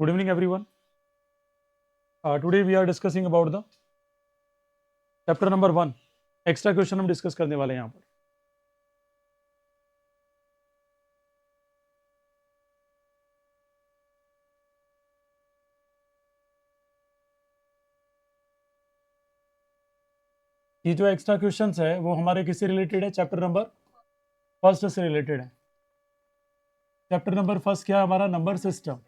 Good evening, everyone. Today we are discussing about the chapter number 1. Extra question हम discuss करने वाले हैं यहाँ पर. ये जो एक्स्ट्रा क्वेश्चंस है वो हमारे किससे रिलेटेड है? चैप्टर नंबर फर्स्ट से रिलेटेड है. चैप्टर नंबर फर्स्ट क्या है हमारा? Number system.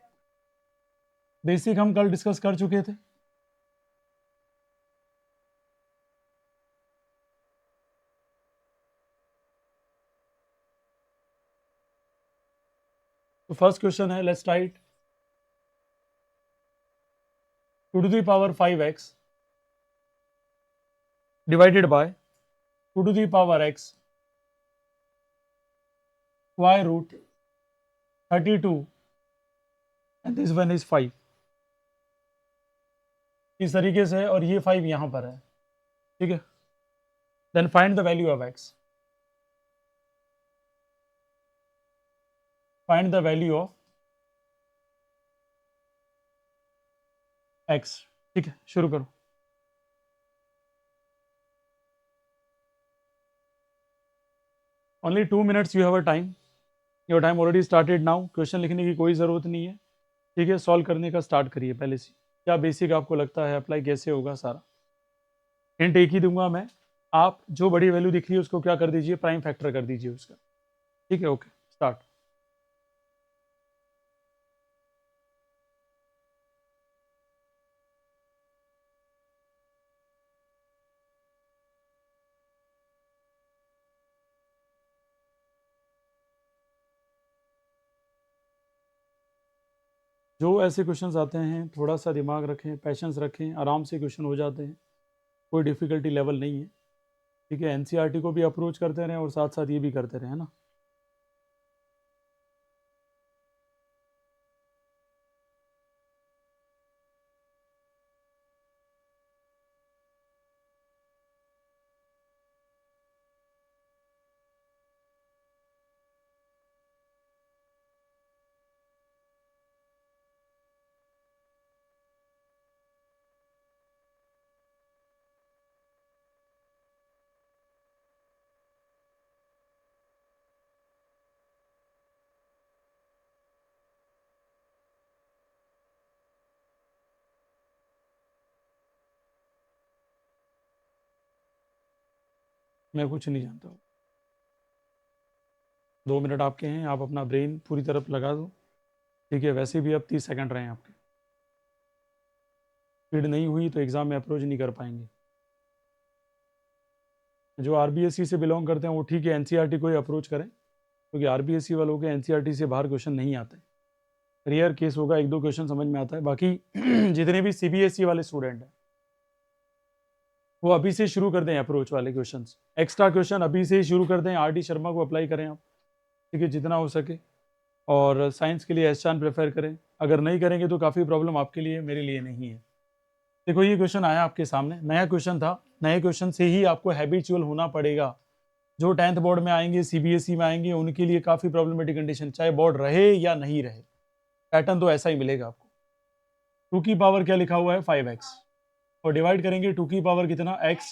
बेसिक हम कल डिस्कस कर चुके थे. तो फर्स्ट क्वेश्चन है, let's write 2 to the power 5x divided by 2 to the power x square root 32 and this one is 5. इस तरीके से, और ये 5 यहां पर है. ठीक है. Then find the value of x. Find the value of x. ठीक है, शुरू करो. Only 2 minutes you have a time. Your time already started now. Question लिखने की कोई ज़रूरत नहीं है. ठीक है, सॉल्व करने का स्टार्ट करिए पहले से. क्या बेसिक आपको लगता है अप्लाई कैसे होगा सारा? हिंट एक ही दूंगा मैं. आप जो बड़ी वैल्यू दिख रही है उसको क्या कर दीजिए? प्राइम फैक्टर कर दीजिए उसका. ठीक है, ओके, स्टार्ट. जो ऐसे क्वेश्चंस आते हैं थोड़ा सा दिमाग रखें, पैशंस रखें, आराम से क्वेश्चन हो जाते हैं. कोई डिफ़िकल्टी लेवल नहीं है. ठीक है, एनसीईआरटी को भी अप्रोच करते रहें और साथ साथ ये भी करते रहें, है ना. मैं कुछ नहीं जानता हूँ. 2 मिनट आपके हैं, आप अपना ब्रेन पूरी तरफ लगा दो. ठीक है, वैसे भी अब 30 सेकंड रहे हैं आपके. स्पीड नहीं हुई तो एग्ज़ाम में अप्रोच नहीं कर पाएंगे. जो आरबीएससी से बिलोंग करते हैं वो ठीक है, एनसीईआरटी को ही अप्रोच करें, क्योंकि आरबीएससी वालों के एनसीईआरटी से बाहर क्वेश्चन नहीं आते. रेयर केस होगा, 1-2 क्वेश्चन समझ में आता है. बाकी जितने भी सीबीएसई वाले स्टूडेंट हैं वो अभी से शुरू कर दें अप्रोच वाले क्वेश्चंस. एक्स्ट्रा क्वेश्चन अभी से ही शुरू कर दें. आरडी शर्मा को अप्लाई करें आप. ठीक है, जितना हो सके. और साइंस के लिए एस-चान प्रेफर करें. अगर नहीं करेंगे तो काफ़ी प्रॉब्लम आपके लिए, मेरे लिए नहीं है. देखो, ये क्वेश्चन आया आपके सामने, नया क्वेश्चन था. नए क्वेश्चन से ही आपको हैबिचुअल होना पड़ेगा. जो 10th बोर्ड में आएंगे, सीबीएसई में आएंगे, उनके लिए काफ़ी प्रॉब्लमेटिक कंडीशन, चाहे बोर्ड रहे या नहीं रहे, पैटर्न तो ऐसा ही मिलेगा आपको. 2 की पावर क्या लिखा हुआ है? 5x. और डिवाइड करेंगे 2 की पावर कितना? x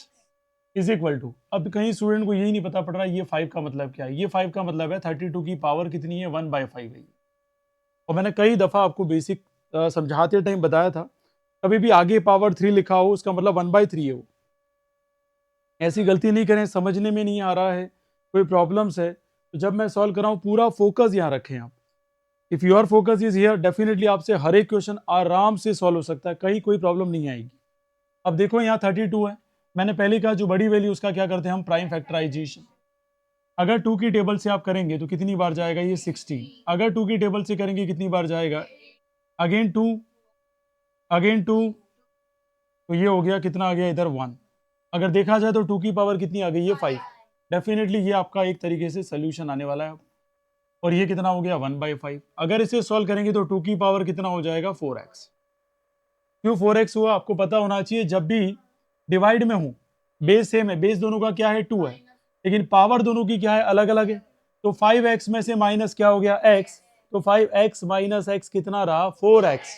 is equal to. अब कहीं स्टूडेंट को यही नहीं पता पड़ रहा ये 5 का मतलब क्या है. ये 5 का मतलब है 32 की पावर कितनी है? 1/5 है. और मैंने कई दफ़ा आपको बेसिक समझाते टाइम बताया था, कभी भी आगे पावर 3 लिखा हो उसका मतलब 1/3 है. वो ऐसी गलती नहीं करें. समझने में नहीं आ रहा है, कोई प्रॉब्लम्स है, तो जब मैं सॉल्व कर रहा हूँ पूरा फोकस यहाँ रखें आप. If your focus is here, definitely आपसे हर एक क्वेश्चन आराम से सॉल्व हो सकता है, कहीं कोई प्रॉब्लम नहीं आएगी. अब देखो, यहाँ 32 है. मैंने पहले कहा जो बड़ी वैल्यू उसका क्या करते हैं हम? Prime factorization. अगर 2 की टेबल से आप करेंगे तो कितनी बार जाएगा? ये 16. अगर 2 की टेबल से करेंगे कितनी बार जाएगा? Again 2, again 2. तो ये हो गया, कितना आ गया इधर? 1. अगर देखा जाए तो 2 की पावर कितनी आ गई है? 5. डेफिनेटली ये आपका एक तरीके से सोल्यूशन आने वाला है. और ये कितना हो गया? 1/5. अगर इसे सॉल्व करेंगे तो 2 की पावर कितना हो जाएगा? 4x. क्यों 4x हुआ? आपको पता होना चाहिए, जब भी डिवाइड में हूं, बेस सेम है, बेस दोनों का क्या है? 2 है, लेकिन पावर दोनों की क्या है? अलग अलग है. तो 5x में से माइनस क्या हो गया? x. तो 5x माइनस x कितना रहा? 4x.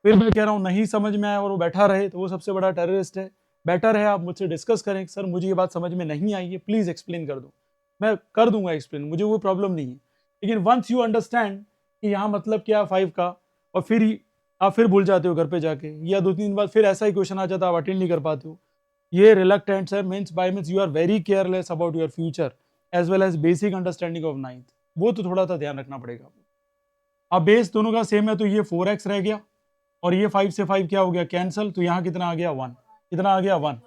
फिर मैं कह रहा हूँ नहीं समझ में आया और वो बैठा रहे तो वो सबसे बड़ा टेररिस्ट है। बेटर है आप मुझसे डिस्कस करें, सर मुझे ये बात समझ में नहीं आई है, प्लीज़ एक्सप्लेन कर दो, मैं कर दूंगा एक्सप्लेन, मुझे वो प्रॉब्लम नहीं है। लेकिन वंस यू अंडरस्टैंड कि यहाँ मतलब क्या 5 का, और फिर आप फिर भूल जाते हो घर पे जाके, या 2-3 दिन बाद फिर ऐसा ही क्वेश्चन आ जाता है, आप अटेंड नहीं कर पाते हो, ये रिलक्टेंट है, means you are very careless about your future as well as basic understanding of 9th। वो तो थोड़ा सा ध्यान रखना पड़ेगा। अब बेस दोनों का सेम है तो ये 4x रह गया, और ये 5 से 5 क्या हो गया कैंसल, तो यहाँ कितना आ गया 1, कितना आ गया 1,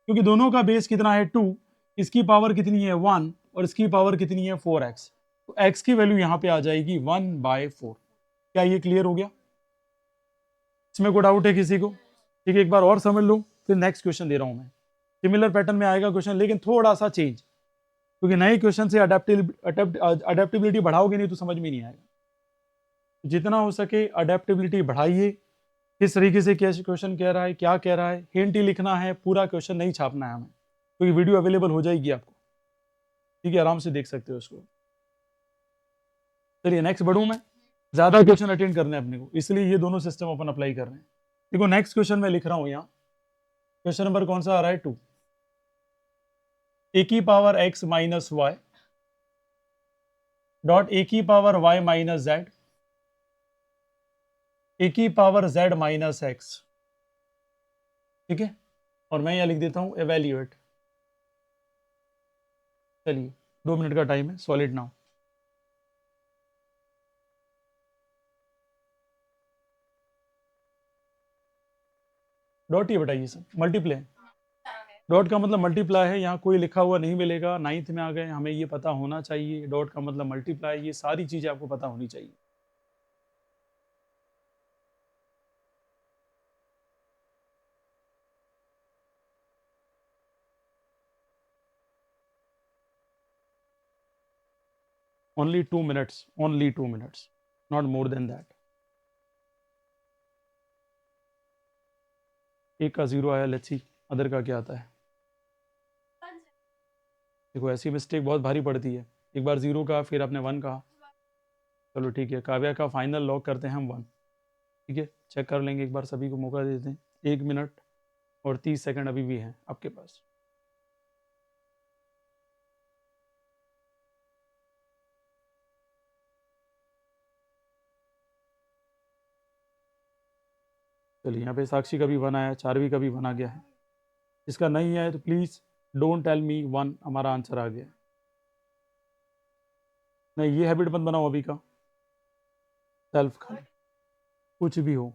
क्योंकि दोनों का बेस कितना है 2, इसकी पावर कितनी है 1 और इसकी पावर कितनी है 4x, तो x की वैल्यू यहाँ पे आ जाएगी 1/4। क्या ये क्लियर हो गया? इसमें कोई डाउट है किसी को? ठीक है, एक बार और समझ लो, फिर नेक्स्ट क्वेश्चन दे रहा हूँ मैं। सिमिलर पैटर्न में आएगा क्वेश्चन, लेकिन थोड़ा सा चेंज, क्योंकि नए क्वेश्चन से अडेप्टिबिलिटी बढ़ाओगे नहीं तो समझ में नहीं आएगा। जितना हो सके अडेप्टिबिलिटी बढ़ाइए। किस तरीके से क्वेश्चन कह रहा है, क्या कह रहा है, हिंट ही लिखना है, पूरा क्वेश्चन नहीं छापना है हमें, क्योंकि वीडियो अवेलेबल हो जाएगी आपको, ठीक है, आराम से देख सकते हो उसको। चलिए नेक्स्ट बढ़ूं मैं, ज्यादा क्वेश्चन अटेंड करने हैं अपने को, इसलिए ये दोनों सिस्टम अपन अप्लाई कर रहे हैं। देखो नेक्स्ट क्वेश्चन मैं लिख रहा हूं यहाँ, क्वेश्चन नंबर कौन सा आ रहा है 2, ए की power x minus y dot a की power y minus z a की पावर z माइनस एक्स, ठीक है, और मैं यहाँ लिख देता हूं एवेल्यूएट। चलिए 2 मिनट का टाइम है, सॉलिड नाउ। डॉट ही बताइए सर, मल्टीप्लाई, डॉट का मतलब मल्टीप्लाई है, यहाँ कोई लिखा हुआ नहीं मिलेगा। 9th में आ गए, हमें ये पता होना चाहिए, डॉट का मतलब मल्टीप्लाई, ये सारी चीजें आपको पता होनी चाहिए। Only 2 minutes, only 2 minutes, not more than that. एक का 0 आया, लेट्स सी अदर का क्या आता है। देखो ऐसी मिस्टेक बहुत भारी पड़ती है, एक बार 0 का, फिर आपने 1 कहा। चलो ठीक है, काव्या का फाइनल लॉक करते हैं हम 1, ठीक है, चेक कर लेंगे एक बार, सभी को मौका देते हैं। 1 मिनट और 30 सेकंड अभी भी हैं आपके पास। चलिए यहाँ पे साक्षी का भी 1 आया, चारवी का भी 1 आ गया है। इसका नहीं आया तो प्लीज़ डोंट टेल मी 1 हमारा आंसर आ गया। नहीं, ये हैबिट मत बनाओ अभी का, सेल्फ का कुछ भी हो,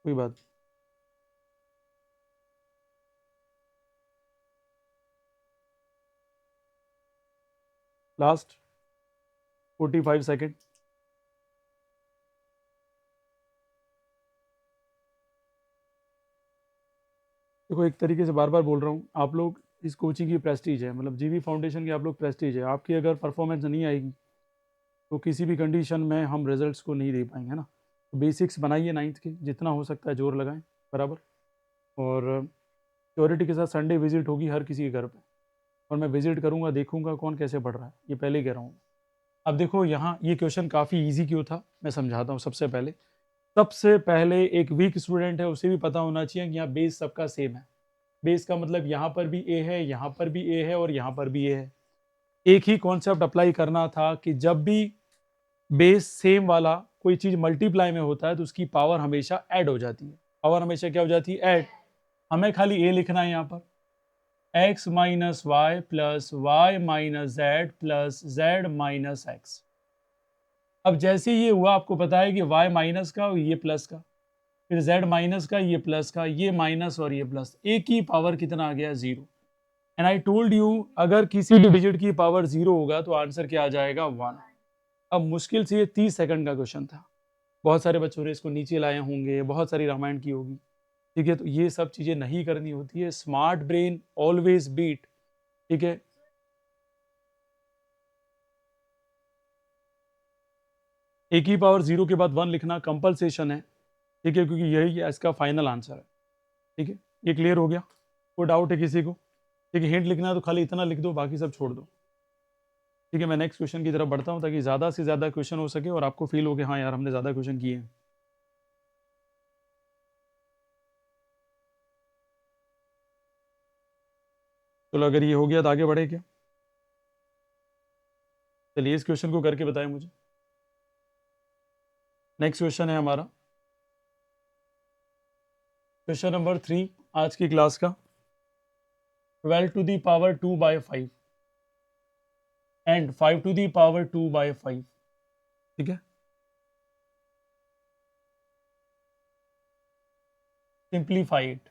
कोई बात। Last 45 second. देखो एक तरीके से बार बार बोल रहा हूँ, आप लोग इस कोचिंग की प्रेस्टीज है, मतलब जीवी फाउंडेशन की आप लोग प्रेस्टीज है। आपकी अगर परफॉर्मेंस नहीं आएगी तो किसी भी कंडीशन में हम रिजल्ट्स को नहीं दे पाएंगे, है ना। तो बेसिक्स बनाइए 9th के, जितना हो सकता है जोर लगाएं बराबर। और श्योरिटी के साथ संडे विजिट होगी हर किसी के घर पे, और मैं विजिट करूंगा, देखूंगा कौन कैसे पढ़ रहा है, ये पहले कह रहा हूँ। अब देखो यहाँ ये क्वेश्चन काफ़ी ईजी क्यों था, मैं समझाता हूँ। सबसे पहले एक वीक स्टूडेंट है उसे भी पता होना चाहिए कि यहाँ बेस सबका सेम है। बेस का मतलब यहाँ पर भी ए है, यहाँ पर भी ए है, और यहाँ पर भी ए है। एक ही कॉन्सेप्ट अप्लाई करना था कि जब भी बेस सेम वाला कोई चीज मल्टीप्लाई में होता है तो उसकी पावर हमेशा ऐड हो जाती है। पावर हमेशा क्या हो जाती है? ऐड। हमें खाली ए लिखना है यहाँ पर, x minus Y plus Y minus Z plus Z minus X. अब जैसे ये हुआ, आपको पता है कि y माइनस का और ये प्लस का, फिर z माइनस का, ये प्लस का, ये माइनस और ये प्लस, एक की पावर कितना आ गया? 0। एंड आई टोल्ड यू अगर किसी भी डिजिट की पावर 0 होगा तो आंसर क्या आ जाएगा? 1। अब मुश्किल से ये 30 सेकंड का क्वेश्चन था, बहुत सारे बच्चों ने इसको नीचे लाए होंगे, बहुत सारी रामायण की होगी, ठीक है। तो ये सब चीजें नहीं करनी होती है, स्मार्ट ब्रेन ऑलवेज बीट, ठीक है। ए की पावर 0 के बाद 1 लिखना कंपलसेशन है, ठीक है, क्योंकि यही इसका फाइनल आंसर है, ठीक है। ये क्लियर हो गया? कोई डाउट है किसी को? ठीक है, हिंट लिखना है तो खाली इतना लिख दो, बाकी सब छोड़ दो। ठीक है, मैं नेक्स्ट क्वेश्चन की तरफ बढ़ता हूँ ताकि ज़्यादा से ज़्यादा क्वेश्चन हो सके और आपको फील हो कि हाँ यार हमने ज़्यादा क्वेश्चन किए हैं। चलो अगर ये हो गया तो आगे बढ़े क्या? चलिए इस क्वेश्चन को करके बताएं मुझे। नेक्स्ट क्वेश्चन है हमारा क्वेश्चन नंबर 3 आज की क्लास का, 12 to the power 2/5 and 5 to the power 2/5। ठीक है, simplify it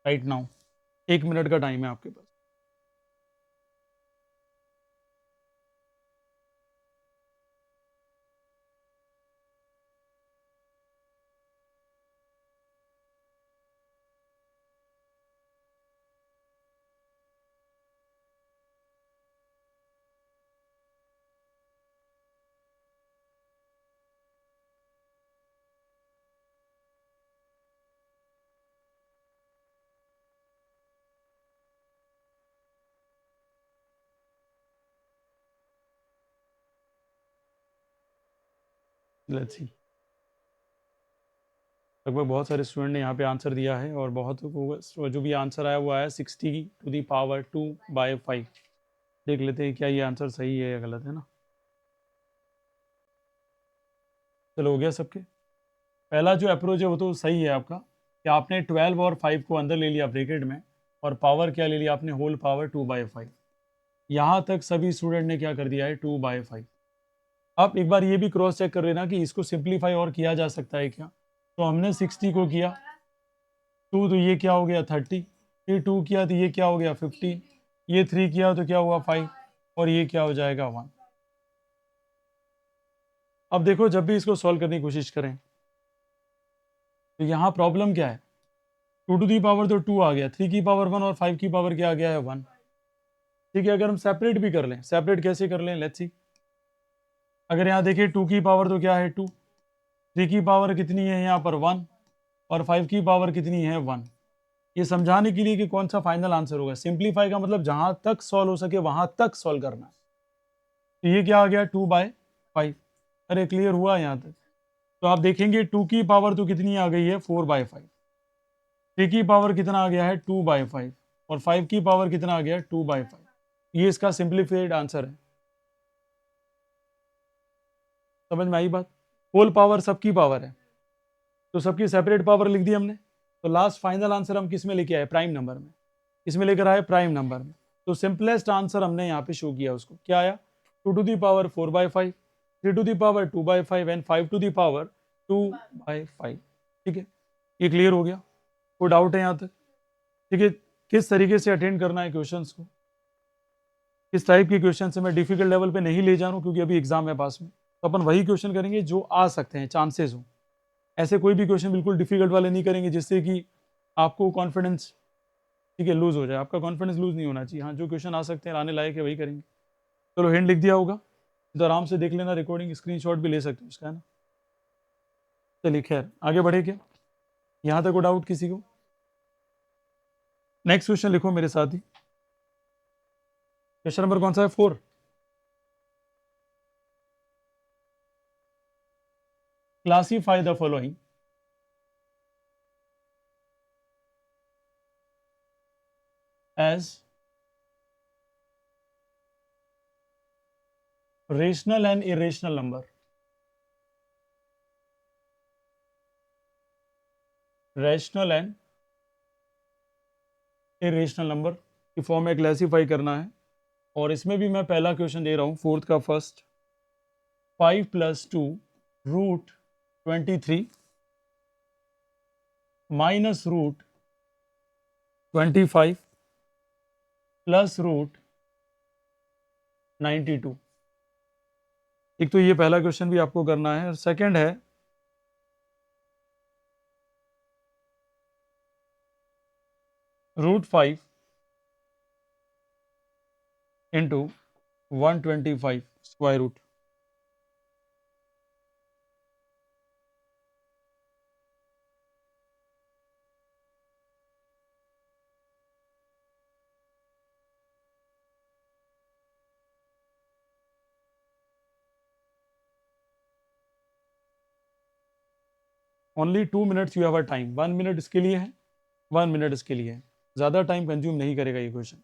right now. 1 minute का टाइम है आपके पास। लेट्स सी, लगभग बहुत सारे स्टूडेंट ने यहाँ पे आंसर दिया है और बहुत जो भी आंसर आया वो आया 60 टू दी पावर 2/5। देख लेते हैं क्या ये आंसर सही है या गलत है ना। चलो हो गया सबके। पहला जो अप्रोच है वो तो सही है आपका कि आपने 12 और 5 को अंदर ले लिया ब्रैकेट में और पावर क्या ले लिया आपने, होल पावर 2/5। यहाँ तक सभी स्टूडेंट ने क्या कर दिया है, 2/5। आप एक बार ये भी क्रॉस चेक कर लेना कि इसको सिंप्लीफाई और किया जा सकता है क्या। तो हमने 60 को किया 2 तो ये क्या हो गया 30, फिर 2 किया तो ये क्या हो गया 50, ये 3 किया तो क्या हुआ 5 और ये क्या हो जाएगा 1। अब देखो जब भी इसको सॉल्व करने की कोशिश करें तो यहाँ प्रॉब्लम क्या है, 2 टू दी पावर तो 2 आ गया, 3 की पावर 1 और 5 की पावर क्या आ गया है 1। ठीक है, अगर हम सेपरेट भी कर लें, सेपरेट कैसे कर लें, लेट्स सी। अगर यहाँ देखिए 2 की पावर तो क्या है 2, 3 की पावर कितनी है यहाँ पर 1 और 5 की पावर कितनी है 1। ये समझाने के लिए कि कौन सा फाइनल आंसर होगा। सिंप्लीफाई का मतलब जहां तक सॉल्व हो सके वहां तक सॉल्व करना है। तो ये क्या आ गया 2/5। अरे क्लियर हुआ यहाँ तक। तो आप देखेंगे 2 की पावर तो कितनी आ गई है 4/5, 3 की पावर कितना आ गया है 2/5 और 5 की पावर कितना आ गया है 2/5। ये इसका सिंप्लीफाइड आंसर है। समझ में आई बात। होल पावर सबकी पावर है तो सबकी सेपरेट पावर लिख दी हमने। तो लास्ट फाइनल आंसर हम किस में लेके आए, प्राइम नंबर में। इसमें लेकर आए प्राइम नंबर में। तो सिंपलेस्ट आंसर हमने यहाँ पे शो किया, उसको क्या आया 2 to the power 4/5, 3 to the power 2/5 and 5 to the power 2/5। ठीक है, ये क्लियर हो गया, कोई डाउट है यहाँ तक। ठीक है, किस तरीके से अटेंड करना है क्वेश्चंस को, किस टाइप के क्वेश्चन से मैं डिफिकल्ट लेवल पे नहीं ले जा रहा हूँ क्योंकि अभी एग्जाम है पास में। तो अपन वही क्वेश्चन करेंगे जो आ सकते हैं, चांसेस हो। ऐसे कोई भी क्वेश्चन बिल्कुल डिफिकल्ट वाले नहीं करेंगे जिससे कि आपको कॉन्फिडेंस, ठीक है, लूज हो जाए। आपका कॉन्फिडेंस लूज नहीं होना चाहिए। हाँ, जो क्वेश्चन आ सकते हैं आने लायक है वही करेंगे। चलो हिंट लिख दिया होगा तो आराम से देख लेना, रिकॉर्डिंग स्क्रीनशॉट भी ले सकते हो उसका, है ना। चलिए खैर आगे बढ़े क्या, यहाँ तक को डाउट किसी को। नेक्स्ट क्वेश्चन लिखो मेरे साथ ही। क्वेश्चन नंबर कौन सा है, 4। Classify the following as rational and irrational number. Rational and irrational number की फॉर्म में क्लासीफाई करना है। और इसमें भी मैं पहला क्वेश्चन दे रहा हूँ, फोर्थ का फर्स्ट। 5+2 √23 minus √25 plus √92। एक तो ये पहला क्वेश्चन भी आपको करना है। और सेकंड है √5 into 125 square root. Only 2 minutes you have a time, 1 minute इसके लिए है, 1 मिनट इसके लिए है, ज़्यादा टाइम कंज्यूम नहीं करेगा ये क्वेश्चन।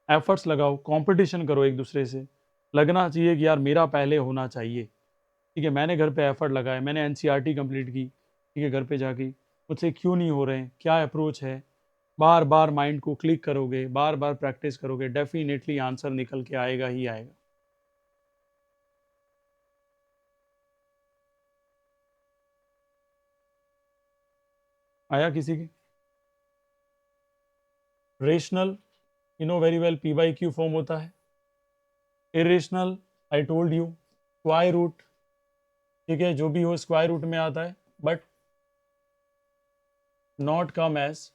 एफर्ट्स लगाओ, कंपटीशन करो एक दूसरे से, लगना चाहिए कि यार मेरा पहले होना चाहिए। ठीक है, मैंने घर पे एफर्ट लगाया, मैंने एनसीईआरटी कंप्लीट की, ठीक है, घर पे जाके मुझसे क्यों नहीं हो रहे हैं, क्या अप्रोच है, बार बार माइंड को क्लिक करोगे, बार बार प्रैक्टिस करोगे, डेफिनेटली आंसर निकल के आएगा ही आएगा। आया किसी की? Rational, you know very well, P by Q form होता है। Irrational, I told you, square root, ठीक है, जो भी हो स्क्वायर रूट में आता है, but not come as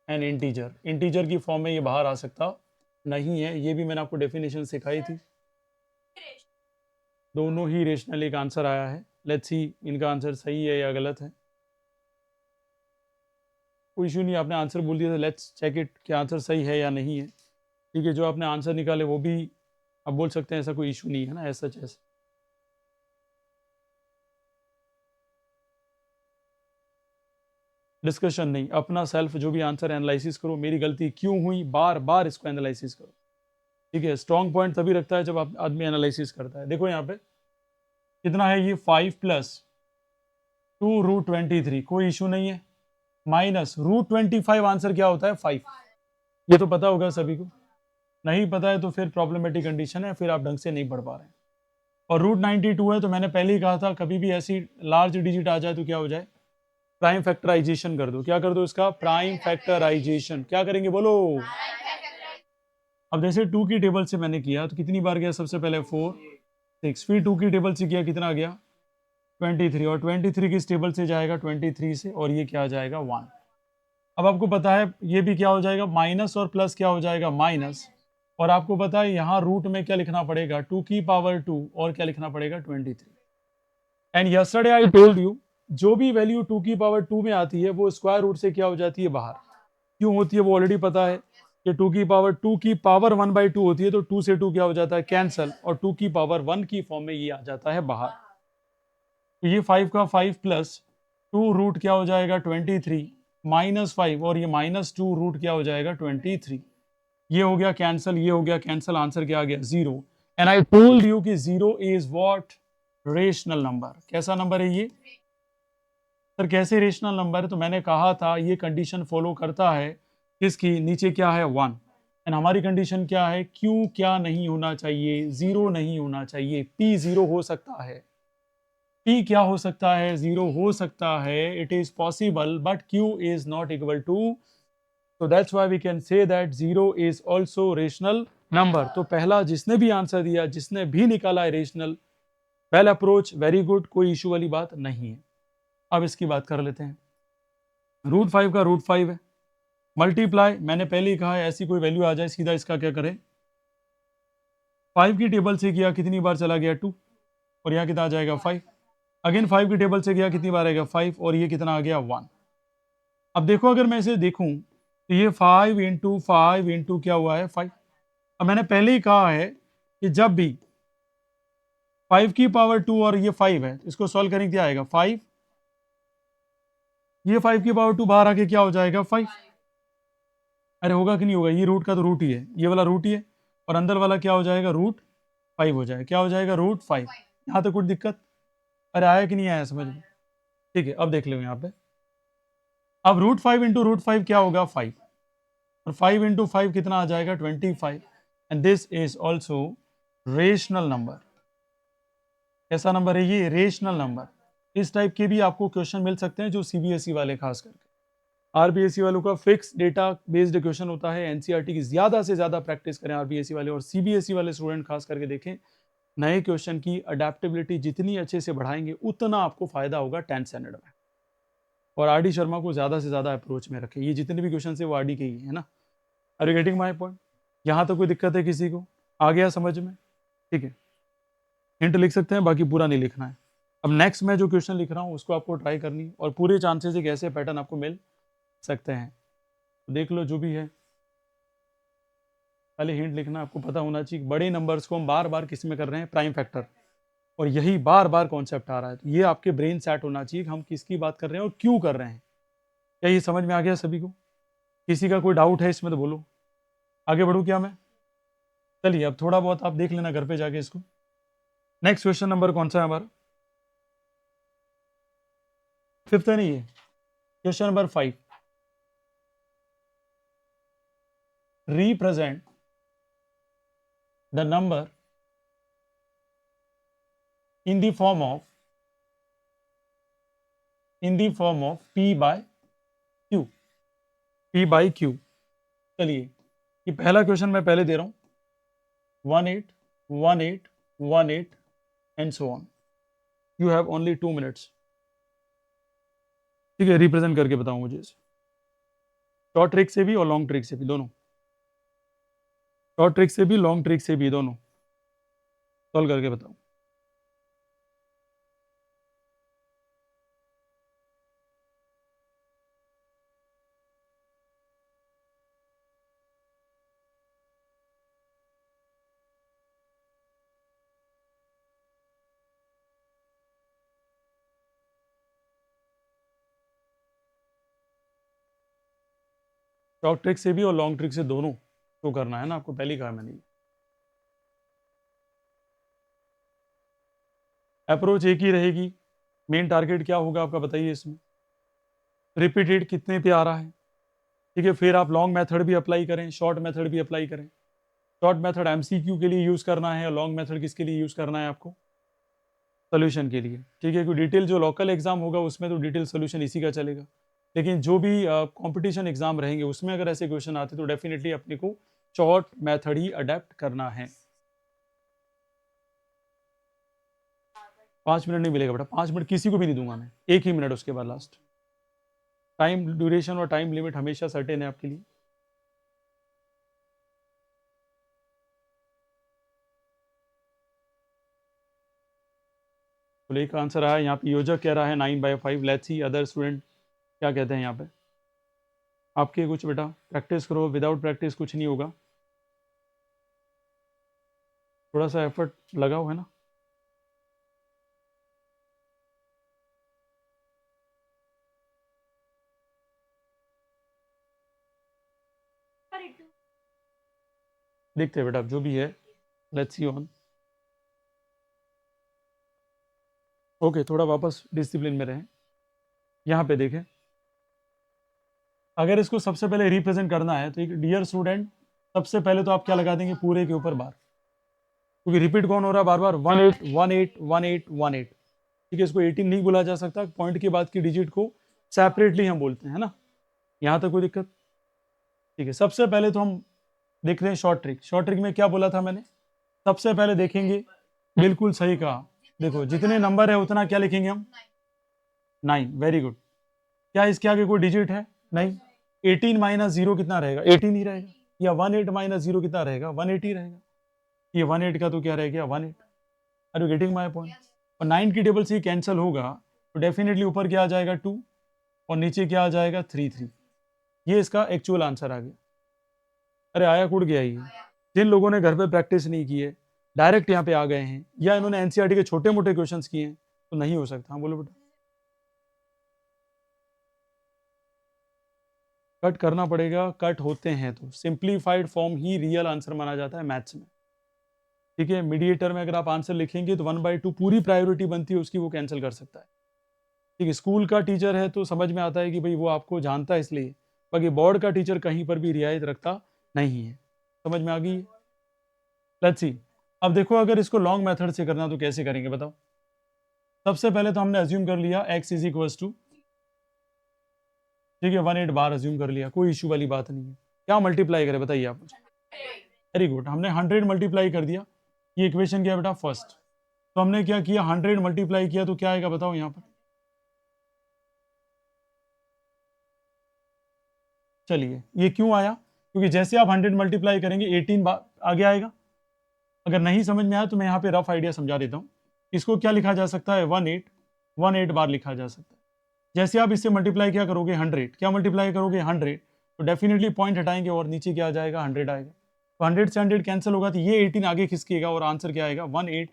an integer, integer की फॉर्म में ये बाहर आ सकता नहीं है, ये भी मैंने आपको डेफिनेशन सिखाई थी। दोनों ही रेशनल एक आंसर आया है, लेट्स सी इनका आंसर सही है या गलत है। कोई इशू नहीं, आपने आंसर बोल दिया था, लेट्स चेक इट कि आंसर सही है या नहीं है। ठीक है, जो आपने आंसर निकाले वो भी आप बोल सकते हैं, ऐसा कोई इशू नहीं है ना, ऐसा ऐसा डिस्कशन नहीं, अपना सेल्फ जो भी आंसर एनालिसिस करो, मेरी गलती क्यों हुई, बार बार इसको एनालिसिस करो। ठीक है, स्ट्रॉन्ग पॉइंट तभी रखता है जब आप आदमी एनालिसिस करता है। देखो यहाँ पे कितना है, ये 5 प्लस 2√23, कोई इशू नहीं है, माइनस √25, आंसर क्या होता है 5, ये तो पता होगा सभी को। नहीं पता है तो फिर प्रॉब्लमेटिक कंडीशन है, फिर आप ढंग से नहीं पढ़ पा रहे हैं। और √92 है, तो मैंने पहले ही कहा था कभी भी ऐसी लार्ज डिजिट आ जाए तो क्या हो जाए, प्राइम फैक्टराइजेशन कर दो। क्या कर दो इसका, प्राइम फैक्टराइजेशन। क्या करेंगे बोलो। अब जैसे 2 की टेबल से मैंने किया तो कितनी बार गया, सबसे पहले 4 6, फिर 2 की टेबल से किया, कितना गया 23, और 23 किस टेबल से जाएगा 23 से, और ये क्या आ जाएगा 1। अब आपको पता है ये भी क्या हो जाएगा, माइनस और प्लस क्या हो जाएगा माइनस, और आपको पता है यहाँ रूट में क्या लिखना पड़ेगा 2 की पावर 2, और क्या लिखना पड़ेगा 23। And yesterday I told you, जो भी वैल्यू 2 की पावर 2 में आती है वो स्क्वायर रूट से क्या हो जाती है बाहर। क्यों होती है वो ऑलरेडी पता है कि 2 की पावर 1/2 होती है, तो 2 से 2 क्या हो जाता है कैंसल, और 2 की पावर 1 की फॉर्म में ये आ जाता है बाहर। तो ये 5 का 5 प्लस 2 रूट क्या हो जाएगा 23, माइनस 5, और ये -2 रूट क्या हो जाएगा 23। ये हो गया कैंसल, ये हो गया कैंसल, आंसर क्या आ गया 0। एंड आई टोल्ड यू कि 0 इज व्हाट, रेशनल नंबर। कैसा नंबर है ये सर, कैसे रेशनल नंबर है, तो मैंने कहा था ये कंडीशन फॉलो करता है किसकी, नीचे क्या है 1, एंड हमारी कंडीशन क्या है, क्यू क्या नहीं होना चाहिए, 0 नहीं होना चाहिए, p 0 हो सकता है, p क्या हो सकता है 0 हो सकता है, it is possible, but q is not equal to, so that's why we can say that 0 is also rational number। तो पहला जिसने भी आंसर दिया, जिसने भी निकाला है rational, well approach, very good, कोई इशू वाली बात नहीं है। अब इसकी बात कर लेते हैं। √5 का √5 है, मल्टीप्लाई, मैंने पहले ही कहा है ऐसी कोई वैल्यू आ जाए सीधा इसका क्या करें, 5 की टेबल से किया कितनी बार चला गया 2, और यहाँ कितना आ जाएगा 5, अगेन 5 की टेबल से किया कितनी बार आएगा 5, और ये कितना आ गया 1। अब देखो अगर मैं इसे देखूं तो ये 5 इंटू 5 इंटू क्या हुआ है 5। अब मैंने पहले ही कहा है कि जब भी 5 की पावर 2 और ये 5 है, इसको सॉल्व करेंगे क्या आएगा 5, ये 5 की पावर 2 बाहर आके क्या हो जाएगा 5। अरे होगा कि नहीं होगा, ये रूट का तो रूट ही है, ये वाला रूट ही है, और अंदर वाला क्या हो जाएगा √5 हो जाएगा, क्या हो जाएगा √5। यहाँ तो कुछ दिक्कत, अरे आया कि नहीं आया समझ में। ठीक है, अब देख लो यहाँ पे, अब √5 इंटू √5 क्या होगा 5, और 5 इंटू 5 कितना आ जाएगा 25, and this is also rational number. कैसा नंबर है ये, रेशनल नंबर। इस टाइप के भी आपको क्वेश्चन मिल सकते हैं जो सीबीएसई वाले खास करके, आरबीएसई वालों का फिक्स डेटा बेस्ड क्वेश्चन होता है। एनसीईआरटी की ज़्यादा से ज़्यादा प्रैक्टिस करें आरबीएसई वाले, और सीबीएसई वाले स्टूडेंट खास करके देखें, नए क्वेश्चन की अडेप्टेबिलिटी जितनी अच्छे से बढ़ाएंगे उतना आपको फायदा होगा 10th स्टैंडर्ड में। और आर डी शर्मा को ज़्यादा से ज़्यादा अप्रोच में रखें, ये जितने भी क्वेश्चन है वो आर डी के ही है ना। Are you getting my point, यहाँ तो कोई दिक्कत है किसी को, आ गया समझ में, ठीक है। हिंट लिख सकते हैं, बाकी पूरा नहीं लिखना है। अब नेक्स्ट मैं जो क्वेश्चन लिख रहा हूँ उसको आपको ट्राई करनी और पूरे चांसेस एक ऐसे पैटर्न आपको मिल सकते हैं। तो देख लो जो भी है, पहले हिंट लिखना आपको पता होना चाहिए। बड़े नंबर्स को हम बार बार किस में कर रहे हैं, प्राइम फैक्टर, और यही बार बार कॉन्सेप्ट आ रहा है। तो ये आपके ब्रेन सेट होना चाहिए कि हम किसकी बात कर रहे हैं और क्यों कर रहे हैं। क्या ये समझ में आ गया सभी को? किसी का कोई डाउट है इसमें तो बोलो, आगे बढ़ूँ क्या मैं? चलिए अब थोड़ा बहुत आप देख लेना घर पे जाके इसको। नेक्स्ट क्वेश्चन नंबर कौन सा है हमारा? फिफ्थ है नहीं, ये question number 5। Represent the number in the form of p by q, p by q। चलिए ये पहला क्वेश्चन मैं पहले दे रहा हूं, 18 18 18 and so on। you have only 2 minutes। ठीक है, रिप्रेजेंट करके बताओ मुझे इसे, शॉर्ट ट्रिक से भी और लॉन्ग ट्रिक से भी, दोनों। शॉर्ट ट्रिक से भी, लॉन्ग ट्रिक से भी, दोनों सॉल्व करके बताओ। शॉर्ट ट्रिक से भी और लॉन्ग ट्रिक से दोनों तो करना है ना आपको, पहले कहा मैंने। अप्रोच एक ही रहेगी, मेन टारगेट क्या होगा आपका बताइए इसमें, रिपीटेड कितने पे आ रहा है। ठीक है, फिर आप लॉन्ग मेथड भी अप्लाई करें, शॉर्ट मेथड भी अप्लाई करें। शॉर्ट मेथड एमसीक्यू के लिए यूज़ करना है और लॉन्ग मेथड किसके लिए यूज़ करना है आपको, सोल्यूशन के लिए। ठीक है, क्योंकि डिटेल जो लोकल एग्जाम होगा उसमें तो डिटेल सोल्यूशन इसी का चलेगा, लेकिन जो भी कंपटीशन एग्जाम रहेंगे उसमें अगर ऐसे क्वेश्चन आते तो डेफिनेटली अपने को शॉर्ट मेथड ही अडेप्ट करना है। 5 मिनट नहीं मिलेगा बेटा, 5 मिनट किसी को भी नहीं दूंगा मैं, 1 ही मिनट उसके बाद लास्ट। टाइम ड्यूरेशन और टाइम लिमिट हमेशा सर्टेन है आपके लिए। तो एक आंसर आया यहाँ पे, योजक कह रहा है 9/5। लेट्स सी अदर स्टूडेंट क्या कहते हैं यहाँ पे। आपके कुछ बेटा प्रैक्टिस करो, विदाउट प्रैक्टिस कुछ नहीं होगा, थोड़ा सा एफर्ट लगाओ, है ना। देखते हैं बेटा जो भी है, लेट्स सी ऑन। ओके, थोड़ा वापस डिसिप्लिन में रहें। यहाँ पे देखें, अगर इसको सबसे पहले रिप्रेजेंट करना है तो एक डियर स्टूडेंट, सबसे पहले तो आप क्या लगा देंगे, पूरे के ऊपर बार, क्योंकि रिपीट कौन हो रहा है बार बार, 18 18 18 18। ठीक है, इसको 18 नहीं बोला जा सकता, पॉइंट के बाद की डिजिट को सेपरेटली हम बोलते हैं, है ना। यहाँ तक कोई दिक्कत? ठीक है, सबसे पहले तो हम देख रहे हैं शॉर्ट ट्रिक। शॉर्ट ट्रिक में क्या बोला था मैंने, सबसे पहले देखेंगे, बिल्कुल सही कहा। देखो जितने नंबर है उतना क्या लिखेंगे हम, 9। Very good. क्या इसके आगे कोई डिजिट है? नहीं। 18 माइनस 0 कितना रहेगा, 18 ही रहेगा। या 18 माइनस 0 कितना रहेगा, 180 रहेगा। ये 18 का तो क्या रह गया, 18। Are you getting my point? और 9 की टेबल से कैंसिल होगा तो डेफिनेटली ऊपर क्या आ जाएगा, 2, और नीचे क्या आ जाएगा, 3 3। ये इसका एक्चुअल आंसर आ गया। अरे आया कुड़ गया ये। जिन लोगों ने घर पे प्रैक्टिस नहीं की है, डायरेक्ट यहाँ पे आ गए हैं, या इन्होंने एनसीईआरटी के छोटे मोटे क्वेश्चंस किए हैं, तो नहीं हो सकता। हाँ बोलो बेटा। कट करना पड़ेगा, कट होते हैं तो सिंप्लीफाइड फॉर्म ही रियल आंसर माना जाता है मैथ्स में। ठीक है, मीडिएटर में अगर आप आंसर लिखेंगे तो 1/2 पूरी प्रायोरिटी बनती है उसकी, वो कैंसिल कर सकता है। ठीक है, स्कूल का टीचर है तो समझ में आता है कि भाई वो आपको जानता है इसलिए, बाकी बोर्ड का टीचर कहीं पर भी रियायत रखता नहीं है। समझ में आ गई? Let's see. अब देखो अगर इसको लॉन्ग मेथड से करना तो कैसे करेंगे बताओ। सबसे पहले तो हमने अज्यूम कर लिया x इज इक्वल्स टू, ठीक है, 18 बार अज्यूम कर लिया, कोई इशू वाली बात नहीं है। क्या मल्टीप्लाई करें बताइए आप मुझे। वेरी गुड, हमने 100 मल्टीप्लाई कर दिया। ये इक्वेशन क्या बेटा, फर्स्ट। तो हमने क्या किया, 100 मल्टीप्लाई किया तो क्या आएगा बताओ यहाँ पर। चलिए ये क्यों आया, क्योंकि जैसे आप 100 मल्टीप्लाई करेंगे 18 बार आगे आएगा। अगर नहीं समझ में आया तो मैं यहाँ पे रफ आइडिया समझा देता हूँ। इसको क्या लिखा जा सकता है 18 बार लिखा जा सकता है। जैसे आप इससे मल्टीप्लाई क्या करोगे 100, क्या मल्टीप्लाई करोगे 100, तो डेफिनेटली पॉइंट हटाएंगे और नीचे क्या आ जाएगा 100 आएगा। तो 100 से 100 कैंसिल होगा तो ये 18 आगे खिसकेगा और आंसर क्या आएगा 18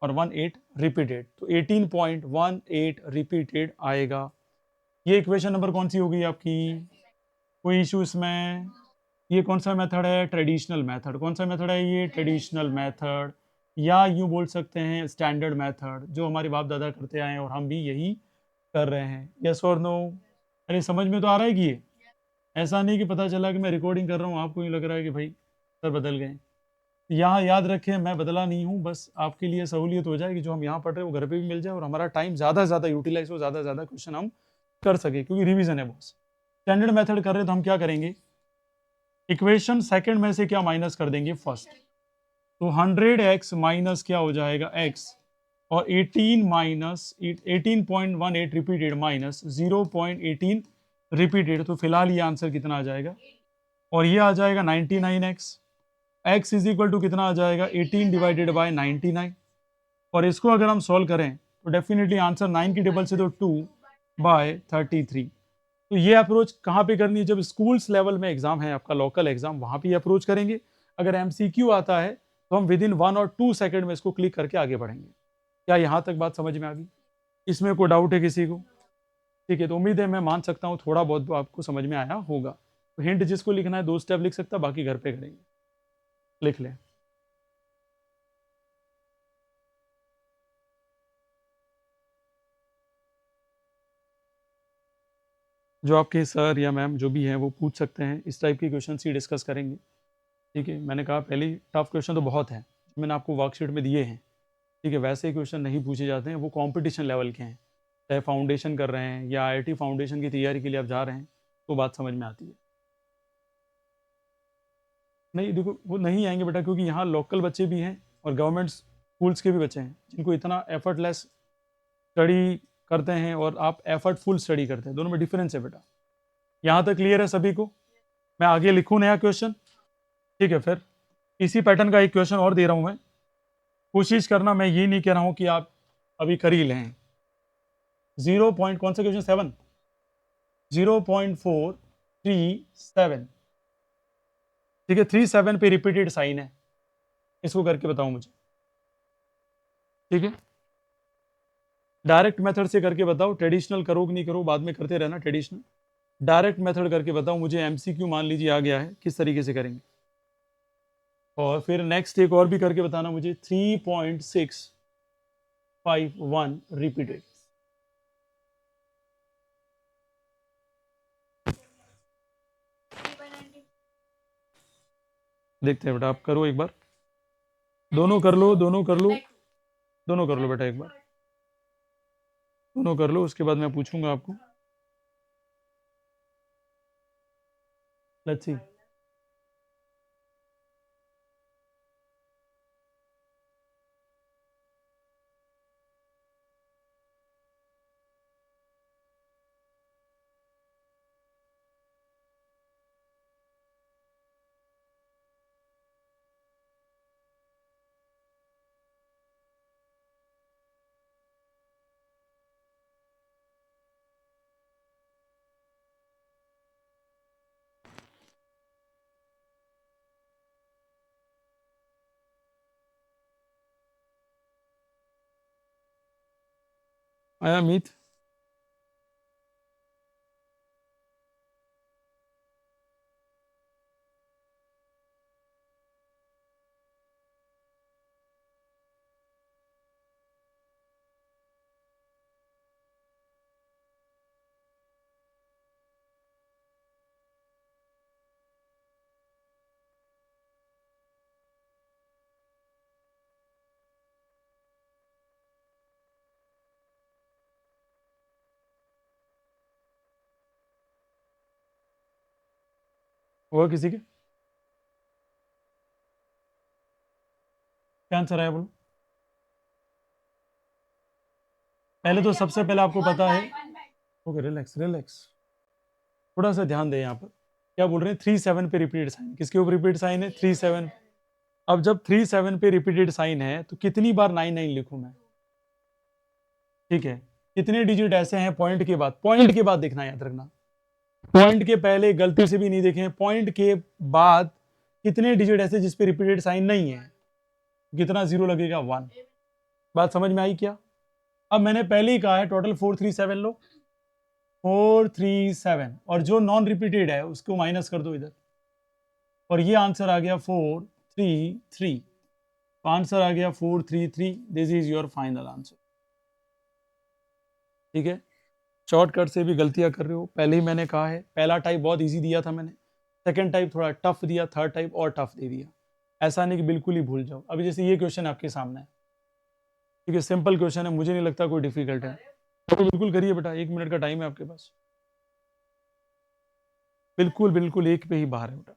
और 18 रिपीटेड, तो 18.18 रिपीटेड आएगा। ये इक्वेशन नंबर कौन सी हो गई आपकी? कोई इशू इसमें? ये कौन सा मेथड है? Traditional method. कौन सा मेथड है ये? ट्रेडिशनल मेथड, या यूँ बोल सकते हैं स्टैंडर्ड मेथड, जो हमारे बाप दादा करते आए हैं और हम भी यही कर रहे हैं। यस और नो? अरे समझ में तो आ रहा है कि ये ऐसा नहीं कि पता चला कि मैं रिकॉर्डिंग कर रहा हूँ आपको यूँ लग रहा है कि भाई सर बदल गए। यहाँ याद रखें मैं बदला नहीं हूँ, बस आपके लिए सहूलियत हो जाए कि जो हम यहाँ पढ़ रहे हैं वो घर पे भी मिल जाए और हमारा टाइम ज़्यादा से ज़्यादा यूटिलाइज हो, ज़्यादा से ज़्यादा क्वेश्चन हम कर सके, क्योंकि रिवीजन है बॉस। स्टैंडर्ड मेथड कर रहे हैं तो हम क्या करेंगे, इक्वेशन सेकंड में से क्या माइनस कर देंगे फर्स्ट, तो 100x माइनस क्या हो जाएगा x, और 18 माइनस 18.18 रिपीटेड माइनस 0.18 रिपीटेड, तो फिलहाल ये आंसर कितना आ जाएगा, और ये आ जाएगा 99x। x is equal to कितना आ जाएगा 18 डिवाइडेड बाय 99, और इसको अगर हम सॉल्व करें तो डेफिनेटली आंसर 9 की टेबल से तो 2/33। तो ये अप्रोच कहाँ पे करनी है? जब स्कूल्स लेवल में एग्जाम है आपका, लोकल एग्जाम, वहाँ पे अप्रोच करेंगे। अगर एमसीक्यू आता है तो हम विद इन 1 और 2 सेकंड में इसको क्लिक करके आगे बढ़ेंगे। क्या यहाँ तक बात समझ में आ गई? इसमें कोई डाउट है किसी को? ठीक है, तो उम्मीद है मैं मान सकता हूँ थोड़ा बहुत आपको समझ में आया होगा। तो हिंट जिसको लिखना है 2 स्टेप लिख सकता, बाकी घर पे करेंगे। लिख लें। जो आपके सर या मैम जो भी हैं वो पूछ सकते हैं, इस टाइप के क्वेश्चन ही डिस्कस करेंगे। ठीक है, मैंने कहा पहले टफ क्वेश्चन तो बहुत है, मैंने आपको वर्कशीट में दिए हैं। ठीक है, वैसे क्वेश्चन नहीं पूछे जाते हैं, वो कंपटीशन लेवल के हैं। चाहे फाउंडेशन कर रहे हैं या आईआईटी फाउंडेशन की तैयारी के लिए आप जा रहे हैं तो बात समझ में आती है। नहीं देखो वो नहीं आएंगे बेटा, क्योंकि यहाँ लोकल बच्चे भी हैं और गवर्नमेंट स्कूल्स के भी बच्चे हैं जिनको इतना एफर्टलेस स्टडी करते हैं और आप एफर्टफुल स्टडी करते हैं, दोनों में डिफरेंस है बेटा। यहाँ तक क्लियर है सभी को? मैं आगे लिखूँ नया क्वेश्चन? ठीक है, फिर इसी पैटर्न का एक क्वेश्चन और दे रहा हूँ मैं, कोशिश करना, मैं ये नहीं कह रहा हूँ कि आप अभी कर ही लें। 0. कौन सा क्वेश्चन 7? 0.437। ठीक है, 37 पे रिपीटेड साइन है, इसको करके बताओ मुझे। ठीक है, डायरेक्ट मेथड से करके बताओ, ट्रेडिशनल करो कि नहीं करो बाद में करते रहना ट्रेडिशनल। डायरेक्ट मेथड करके बताओ मुझे, एमसीक्यू मान लीजिए आ गया है, किस तरीके से करेंगे। और फिर नेक्स्ट एक और भी करके बताना मुझे, 3.651 रिपीटेड। देखते हैं बेटा, आप करो एक बार, दोनों कर लो, दोनों कर लो, दोनों कर लो बेटा, एक बार दोनों कर लो, उसके बाद मैं पूछूंगा आपको। Let's see. आया मीत? होगा किसी के? क्या आंसर आया बोलो? पहले तो सबसे पहले आपको पता है, ओके रिलैक्स रिलैक्स, थोड़ा सा ध्यान दें यहाँ पर। क्या बोल रहे हैं 37 पे रिपीटेड साइन, किसके ऊपर रिपीटेड साइन है? 37। अब जब 37 पे रिपीटेड साइन है तो कितनी बार 99 लिखूं मैं? ठीक है, कितने डिजिट ऐसे हैं पॉइंट के बाद, पॉइंट के बाद देखना, याद रखना, पॉइंट के पहले गलती से भी नहीं देखें, पॉइंट के बाद कितने डिजिट ऐसे जिस पे रिपीटेड साइन नहीं है, कितना जीरो लगेगा, 1। बात समझ में आई क्या? अब मैंने पहले ही कहा है टोटल 437 लो, 437, और जो नॉन रिपीटेड है उसको माइनस कर दो इधर, और ये आंसर आ गया 433। तो आंसर आ गया 433। This is your final answer. ठीक है, शॉर्टकट से भी गलतियां कर रहे हो, पहले ही मैंने कहा है पहला टाइप बहुत इजी दिया था मैंने, सेकंड टाइप थोड़ा टफ दिया, थर्ड टाइप और टफ दे दिया। ऐसा नहीं कि बिल्कुल ही भूल जाओ। अभी जैसे ये क्वेश्चन आपके सामने है, ठीक है, सिंपल क्वेश्चन है, मुझे नहीं लगता कोई डिफिकल्ट है, तो बिल्कुल करिए बेटा, 1 मिनट का टाइम है आपके पास, बिल्कुल बिल्कुल एक पे ही बाहर है बेटा।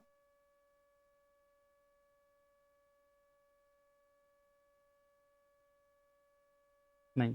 नहीं,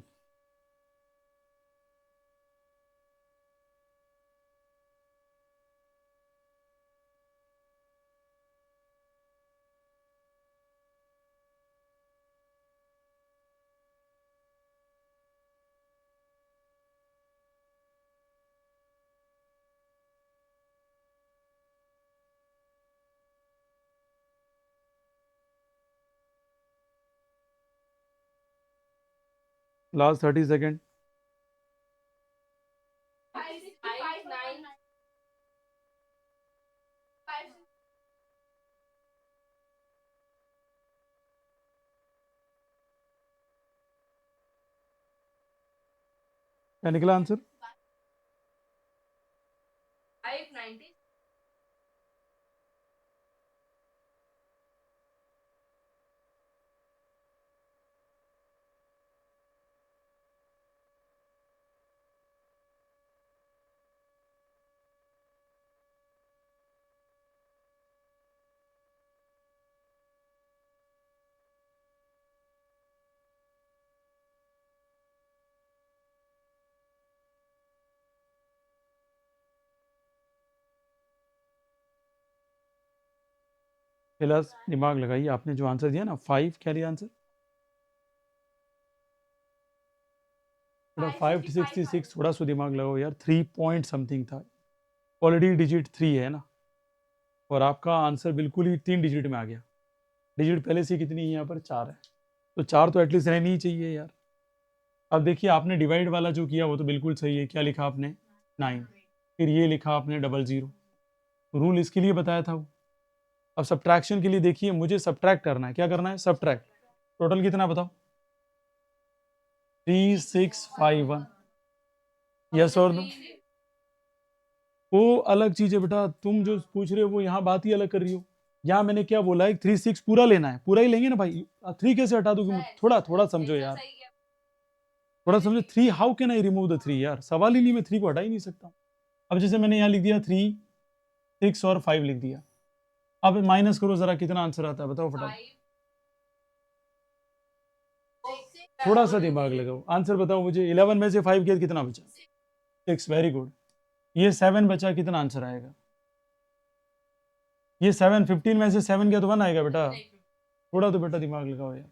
लास्ट 30 सेकेंड। क्या निकला आंसर? 590। प्लस दिमाग लगाइए, आपने जो आंसर दिया ना 5, क्या लिया आंसर बेटा? 566। थोड़ा सा दिमाग लगाओ यार, 3 पॉइंट समथिंग था, ऑलरेडी डिजिट 3 है ना, और आपका आंसर बिल्कुल ही 3 डिजिट में आ गया। डिजिट पहले से कितनी है यहाँ पर? 4 है, तो 4 तो एटलीस्ट रहनी ही चाहिए यार। अब देखिए, आपने डिवाइड वाला जो किया वो तो बिल्कुल सही है, क्या लिखा आपने? 9। फिर ये लिखा आपने 00, रूल इसके लिए बताया था वो। अब सब्ट्रैक्शन के लिए देखिए, मुझे सब्ट्रैक्ट करना है, क्या करना है? सब्ट्रैक्ट। टोटल कितना बताओ? 3651। यस और नो? वो अलग चीज है बेटा, तुम जो पूछ रहे हो वो यहाँ बात ही अलग कर रही हो। यहाँ मैंने क्या बोला है, 36 पूरा लेना है, पूरा ही लेंगे ना भाई, 3 कैसे हटा दोगे? थोड़ा थोड़ा समझो यार, थोड़ा समझो। 3, how can I remove the 3 यार, सवाल ही नहीं, मैं 3 को हटा ही नहीं सकता। अब जैसे मैंने यहाँ लिख दिया 3, 6 और 5 लिख दिया, अब माइनस करो जरा, कितना आंसर आता है बताओ फटाफट। थोड़ा सा दिमाग लगाओ, आंसर बताओ मुझे। 11 में से 5 किया कितना बचा? 6। Very good. ये 7 बचा, कितना आंसर आएगा? ये 7, 15 में से 7 किया तो 1 आएगा बेटा, थोड़ा तो बेटा दिमाग लगाओ यार।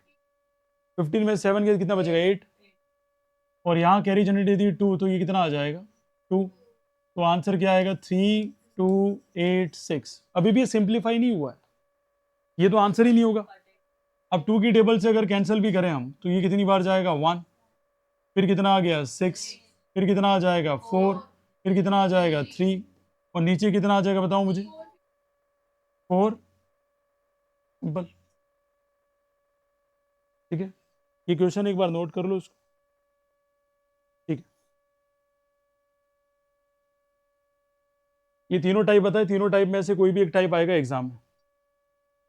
15 में से 7 किया कितना बचेगा? 8। और यहाँ कैरी जनरेट थी 2, तो ये कितना आ जाएगा? 2। तो आंसर क्या आएगा? 3286। अभी भी ये सिंप्लीफाई नहीं हुआ है, ये तो आंसर ही नहीं होगा। अब 2 की टेबल से अगर कैंसिल भी करें हम, तो ये कितनी बार जाएगा? 1। फिर कितना आ गया? 6। फिर कितना आ जाएगा? 4। फिर कितना आ जाएगा? 3। और नीचे कितना आ जाएगा बताओ मुझे? 4। सिंपल। ठीक है, ये क्वेश्चन एक बार नोट कर लो उसको। ठीक है, ये तीनों टाइप बताए, तीनों टाइप में से कोई भी एक टाइप आएगा एग्जाम में।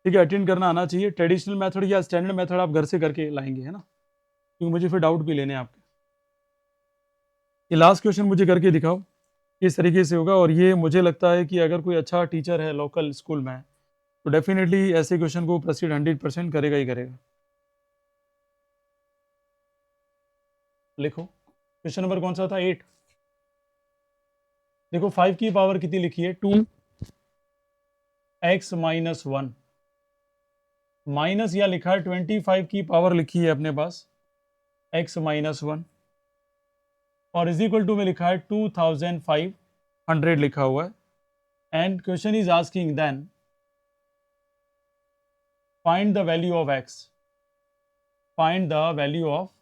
ठीक है, अटेंड करना आना चाहिए। ट्रेडिशनल मेथड या स्टैंडर्ड मेथड आप घर से करके लाएंगे, है ना, क्योंकि मुझे फिर डाउट भी लेने हैं आपके। ये लास्ट क्वेश्चन मुझे करके दिखाओ किस तरीके से होगा, और ये मुझे लगता है कि अगर कोई अच्छा टीचर है लोकल स्कूल में, तो डेफिनेटली ऐसे क्वेश्चन को प्रोसीड 100% करेगा ही करेगा। लिखो, क्वेश्चन नंबर कौन सा था? 8। देखो 5 की पावर कितनी लिखी है? 2x - 1, माइनस या लिखा है 25 की पावर लिखी है अपने पास x - 1, और इज इक्वल टू में लिखा है 2500 लिखा हुआ है, and question is asking then find the value of X, find the value of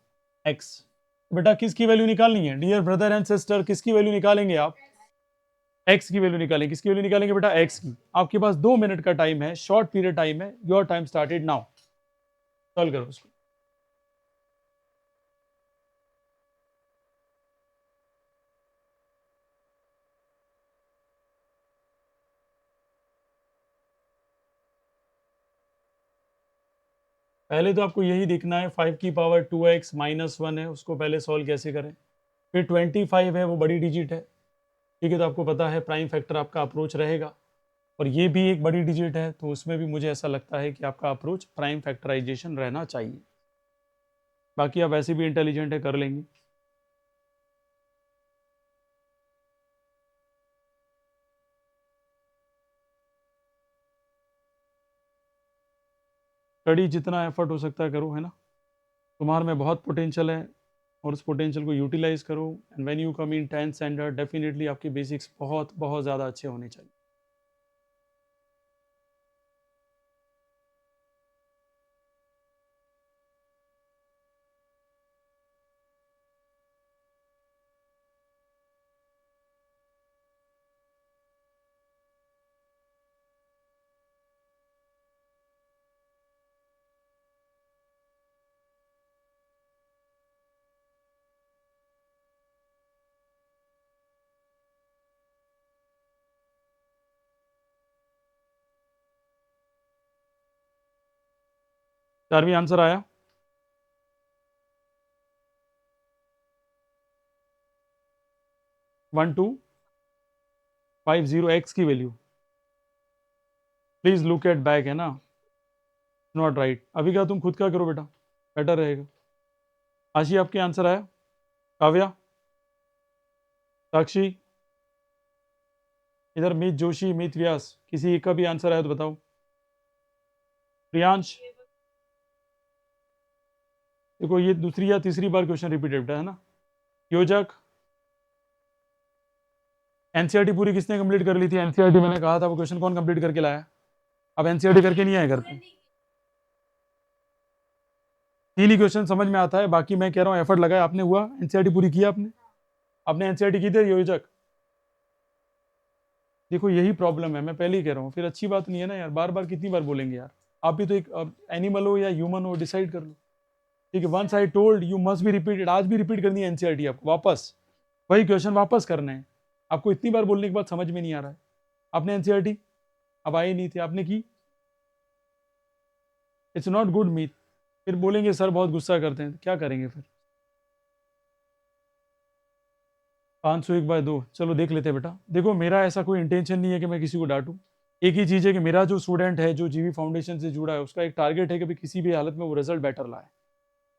X. बेटा किसकी वैल्यू निकालनी है डियर ब्रदर एंड सिस्टर, किसकी वैल्यू निकालेंगे आप? एक्स की वैल्यू निकालेंगे। किसकी वैल्यू निकालेंगे बेटा? एक्स की। आपके पास 2 मिनट का टाइम है, शॉर्ट पीरियड टाइम है, your time started now. Solve करो उसको। पहले तो आपको यही देखना है 5 की पावर 2x माइनस 1 है, उसको पहले सॉल्व कैसे करें। फिर 25 है, वो बड़ी डिजिट है, ठीक है, तो आपको पता है प्राइम फैक्टर आपका अप्रोच रहेगा, और ये भी एक बड़ी डिजिट है, तो उसमें भी मुझे ऐसा लगता है कि आपका अप्रोच प्राइम फैक्टराइजेशन रहना चाहिए। बाकी आप वैसे भी इंटेलिजेंट है, कर लेंगे। स्टडी जितना एफर्ट हो सकता है करो, है ना। तुम्हारे में बहुत पोटेंशियल है, और उस पोटेंशियल को यूटिलाइज करो, and when you come in 10th standard definitely आपके बेसिक्स बहुत बहुत ज़्यादा अच्छे होने चाहिए। चारवीं आंसर आया। वन टू 50 एक्स की value, please look at back, है ना, नॉट राइट। अभी का तुम खुद का करो बेटा, बेटर रहेगा। आशी आपके आंसर आया? काव्या, साक्षी, इधर मीत जोशी, मीत व्यास, किसी एक का भी आंसर आया तो बताओ। प्रियांश, देखो ये दूसरी या तीसरी बार क्वेश्चन रिपीटेड है ना। योजक, एनसीईआरटी पूरी किसने कंप्लीट कर ली थी? एनसीईआरटी मैंने कहा था, वो क्वेश्चन कौन कंप्लीट करके लाया? अब एनसीईआरटी करके नहीं आए घर पे। 3 ही क्वेश्चन समझ में आता है, बाकी मैं कह रहा हूँ एफर्ट लगाया आपने, हुआ एनसीईआरटी पूरी किया आपने? आपने एनसीईआरटी की थी योजक? देखो यही प्रॉब्लम है, मैं पहले ही कह रहा हूँ, फिर अच्छी बात नहीं है ना यार, बार बार कितनी बार बोलेंगे यार। आप भी तो एक एनिमल हो या ह्यूमन हो, डिसाइड कर लो। ठीक है, once I told you must be repeated, आज भी रिपीट करनी है एनसीईआरटी आपको, वापस वही क्वेश्चन वापस करना है आपको। इतनी बार बोलने के बाद समझ में नहीं आ रहा है। आपने एनसीईआरटी, अब आए नहीं थे, आपने की। It's not good meet. फिर बोलेंगे सर बहुत गुस्सा करते हैं, क्या करेंगे फिर? 501/2, चलो देख लेते हैं बेटा। देखो मेरा ऐसा कोई इंटेंशन नहीं है कि मैं किसी को डांटूं। एक ही चीज़ है कि मेरा जो स्टूडेंट है, जो जीवी फाउंडेशन से जुड़ा है, उसका एक टारगेट है कि भाई किसी भी हालत में वो रिजल्ट बेटर लाए,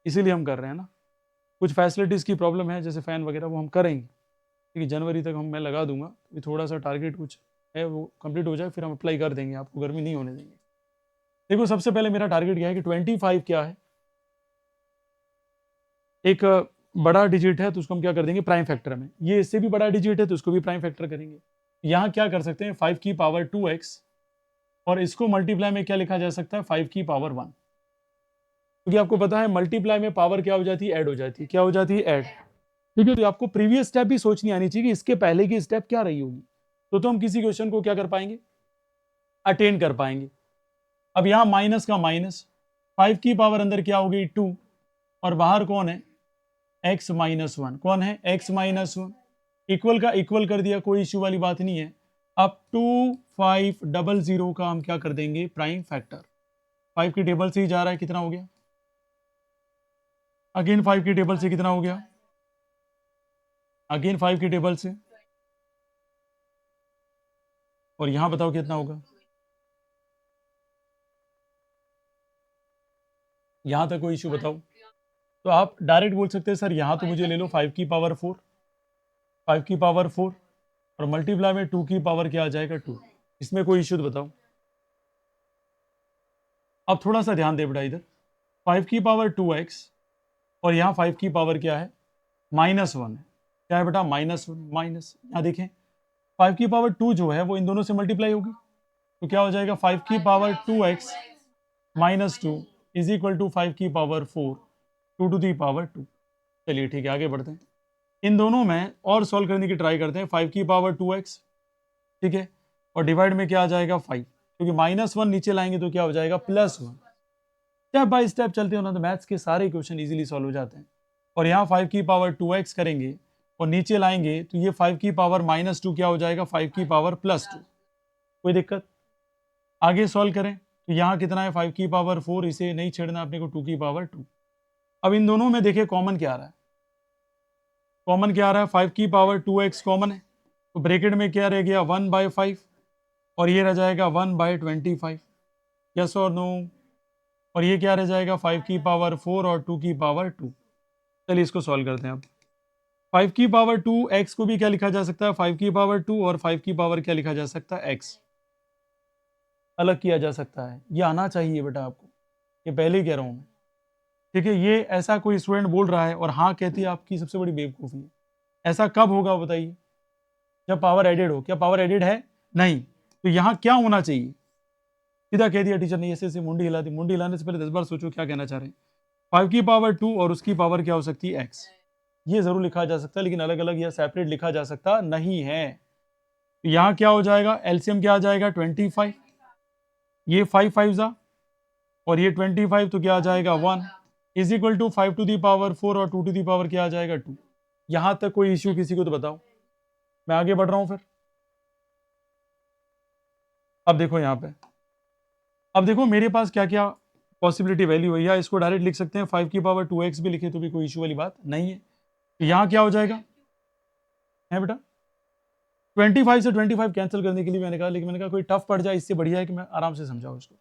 इसीलिए हम कर रहे हैं ना। कुछ फैसिलिटीज़ की प्रॉब्लम है, जैसे फ़ैन वगैरह, वो हम करेंगे, ठीक है, जनवरी तक मैं लगा दूंगा। तो थोड़ा सा टारगेट कुछ है वो कंप्लीट हो जाए, फिर हम अप्लाई कर देंगे, आपको गर्मी नहीं होने देंगे। देखो सबसे पहले मेरा टारगेट क्या है कि 25 क्या है, एक बड़ा डिजिट है, तो उसको हम क्या कर देंगे प्राइम फैक्टर में। ये इससे भी बड़ा डिजिट है, तो उसको भी प्राइम फैक्टर करेंगे। यहाँ क्या कर सकते हैं, 5 की पावर 2x, और इसको मल्टीप्लाई में क्या लिखा जा सकता है, 5 की पावर 1। क्योंकि आपको पता है मल्टीप्लाई में पावर क्या हो जाती है, ऐड हो जाती है। क्या हो जाती है, ऐड। ठीक है, तो आपको प्रीवियस स्टेप भी सोचनी आनी चाहिए कि इसके पहले की स्टेप क्या रही होगी, तो हम किसी क्वेश्चन को क्या कर पाएंगे, अटेंड कर पाएंगे। अब यहाँ माइनस का माइनस, 5 की पावर अंदर क्या होगी 2, और बाहर कौन है, x माइनस 1। कौन है, x माइनस 1। इक्वल का इक्वल कर दिया, कोई इश्यू वाली बात नहीं है। अब 2500 का हम क्या कर देंगे, प्राइम फैक्टर। 5 की टेबल से ही जा रहा है, कितना हो गया, अगेन 5 की टेबल से कितना हो गया, अगेन 5 की टेबल से, और यहां बताओ कितना होगा। यहां तक कोई इश्यू बताओ, तो आप डायरेक्ट बोल सकते हैं सर यहां तो मुझे ले लो 5 की पावर 4, 5 की पावर 4, और मल्टीप्लाई में 2 की पावर क्या आ जाएगा 2। इसमें कोई इश्यू तो बताओ। अब थोड़ा सा ध्यान दे बेटा इधर, 5 की पावर 2x, और यहाँ 5 की पावर क्या है, -1 है। क्या है बेटा माइनस माइनस, यहाँ देखें 5 की पावर 2 जो है वो इन दोनों से मल्टीप्लाई होगी, तो क्या हो जाएगा 5 की power 2x minus 2 is equal to 5 की पावर 4 2 टू दी पावर 2। चलिए ठीक है, आगे बढ़ते हैं। इन दोनों में और सॉल्व करने की ट्राई करते हैं। 5 की पावर 2x, ठीक है, और डिवाइड में क्या आ जाएगा 5, क्योंकि -1 नीचे लाएंगे तो क्या हो जाएगा +1। स्टेप बाय स्टेप चलते हो ना तो मैथ्स के सारे क्वेश्चन इजीली सॉल्व हो जाते हैं। और यहाँ 5 की पावर 2x करेंगे और नीचे लाएंगे तो ये 5 की पावर -2 क्या हो जाएगा 5 की पावर +2। कोई दिक्कत? आगे सॉल्व करें तो यहाँ कितना है 5 की पावर 4, इसे नहीं छेड़ना अपने को 2 की पावर 2। अब इन दोनों में देखिए कॉमन क्या आ रहा है, कॉमन क्या आ रहा है 5 की पावर 2x कॉमन है, तो ब्रैकेट में क्या रह गया 1/5 और ये रह जाएगा 1/25, यस और नो। और ये क्या रह जाएगा 5 की पावर 4 और 2 की पावर 2। चलिए इसको सॉल्व करते हैं अब। 5 की पावर 2 x को भी क्या लिखा जा सकता है 5 की पावर 2 और 5 की पावर क्या लिखा जा सकता है x, अलग किया जा सकता है। ये आना चाहिए बेटा आपको, ये पहले ही कह रहा हूं मैं, ठीक है। ये ऐसा कोई स्टूडेंट बोल रहा है और हाँ कहती है, आपकी सबसे बड़ी बेवकूफ़ी है। ऐसा कब होगा बताइए, जब पावर एडेड हो। क्या पावर एडेड है? नहीं। तो यहाँ क्या होना चाहिए, सीधा कह दिया टीचर ने, ऐसे मुंडी हिला दी। मुंडी हिलाने से पहले 10 बार सोचो क्या कहना चाह रहे हैं। 5 की पावर 2 और उसकी पावर क्या हो सकती है x, ये जरूर लिखा जा सकता है, लेकिन अलग अलग या सेपरेट लिखा जा सकता नहीं है। तो यहाँ क्या हो जाएगा, एलसीएम क्या आ जाएगा 25, ये 5 5 जा और ये 25, तो क्या आ जाएगा 1 is equal to 5 to the power 4 और 2 टू दी पावर क्या आ जाएगा 2। यहां तक कोई इश्यू किसी को तो बताओ, मैं आगे बढ़ रहा हूं फिर। अब देखो यहाँ पे, अब देखो मेरे पास क्या क्या पॉसिबिलिटी वैल्यू है, या इसको डायरेक्ट लिख सकते हैं 5 की पावर 2x भी लिखे तो भी कोई इशू वाली बात नहीं है। तो यहाँ क्या हो जाएगा है बेटा 25 से 25 कैंसिल करने के लिए मैंने कहा, लेकिन मैंने कहा कोई टफ पड़ जाए इससे बढ़िया है कि मैं आराम से समझाऊँ इसको।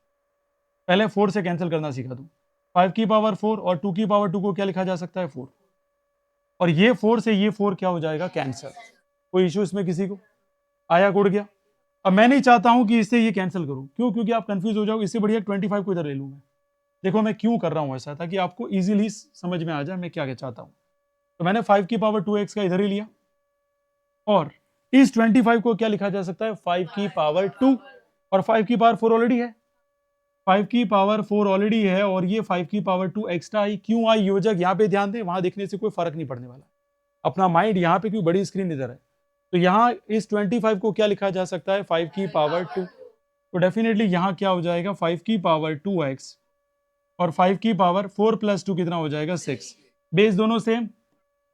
पहले 4 से कैंसिल करना सीखा दूँ। 5 की पावर 4 और 2 की पावर 2 को क्या लिखा जा सकता है 4, और ये 4 से ये 4 क्या हो जाएगा कैंसिल। कोई इशू इसमें किसी को आया, गुड़ गया। अब मैं नहीं चाहता हूं कि इससे ये कैंसिल करूं, क्यों? क्योंकि आप कंफ्यूज हो जाओ, इससे बढ़िया 25 को इधर ले लूं मैं। देखो मैं क्यों कर रहा हूं ऐसा, ताकि आपको इजीली समझ में आ जाए मैं क्या क्या चाहता हूं। तो मैंने 5 की पावर 2x का इधर ही लिया, और इस 25 को क्या लिखा जा सकता है 5 की पावर 2, और 5 की पावर 4 ऑलरेडी है, 5 की पावर 4 ऑलरेडी है, और ये 5 की पावर 2 एक्स्ट्रा आई। क्यों आई योजक यहाँ पे ध्यान दें, वहां देखने से कोई फर्क नहीं पड़ने वाला। अपना माइंड यहाँ पे क्यों, बड़ी स्क्रीन इधर है। तो यहाँ इस 25 को क्या लिखा जा सकता है 5 की पावर 2, तो डेफिनेटली यहाँ क्या हो जाएगा 5 की पावर 2x और 5 की पावर 4 + 2 कितना हो जाएगा 6। बेस दोनों सेम,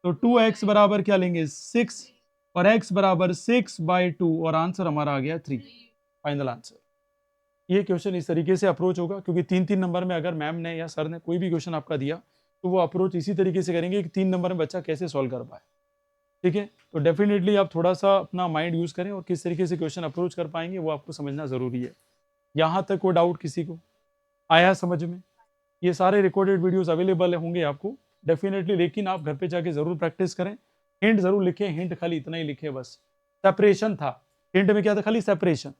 तो 2x बराबर क्या लेंगे 6 और x बराबर 6/2, और आंसर हमारा आ गया 3, फाइनल आंसर। ये क्वेश्चन इस तरीके से अप्रोच होगा, क्योंकि 3-3 नंबर में अगर मैम ने या सर ने कोई भी क्वेश्चन आपका दिया तो वो अप्रोच इसी तरीके से करेंगे कि 3 नंबर में बच्चा कैसे सॉल्व कर पाए, ठीक है। तो डेफिनेटली आप थोड़ा सा अपना माइंड यूज करें, और किस तरीके से क्वेश्चन अप्रोच कर पाएंगे वो आपको समझना जरूरी है। यहाँ तक कोई डाउट किसी को आया समझ में? ये सारे रिकॉर्डेड वीडियोस अवेलेबल होंगे आपको डेफिनेटली, लेकिन आप घर पे जाके जरूर प्रैक्टिस करें। हिंट जरूर लिखें, हिंट खाली इतना ही लिखे बस, सेपरेशन था हिंट में, क्या था खाली सेपरेशन।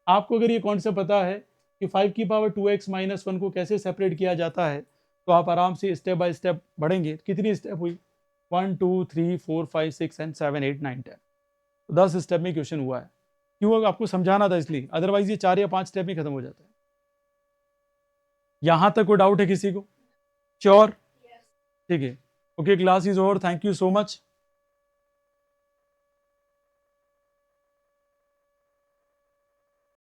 आपको अगर ये कॉन्सेप्ट पता है कि 5 की पावर 2x - 1 को कैसे सेपरेट किया जाता है, तो आप आराम से स्टेप बाय स्टेप बढ़ेंगे। कितनी स्टेप हुई 1 2 3 4 5 6 एंड 7 8 9 10, तो 10 स्टेप में क्वेश्चन हुआ है। क्यों? आपको समझाना था इसलिए, अदरवाइज ये 4 या 5 स्टेप में खत्म हो जाता है। यहां तक कोई डाउट है किसी को? श्योर? ठीक है, okay, class is over, thank you so much.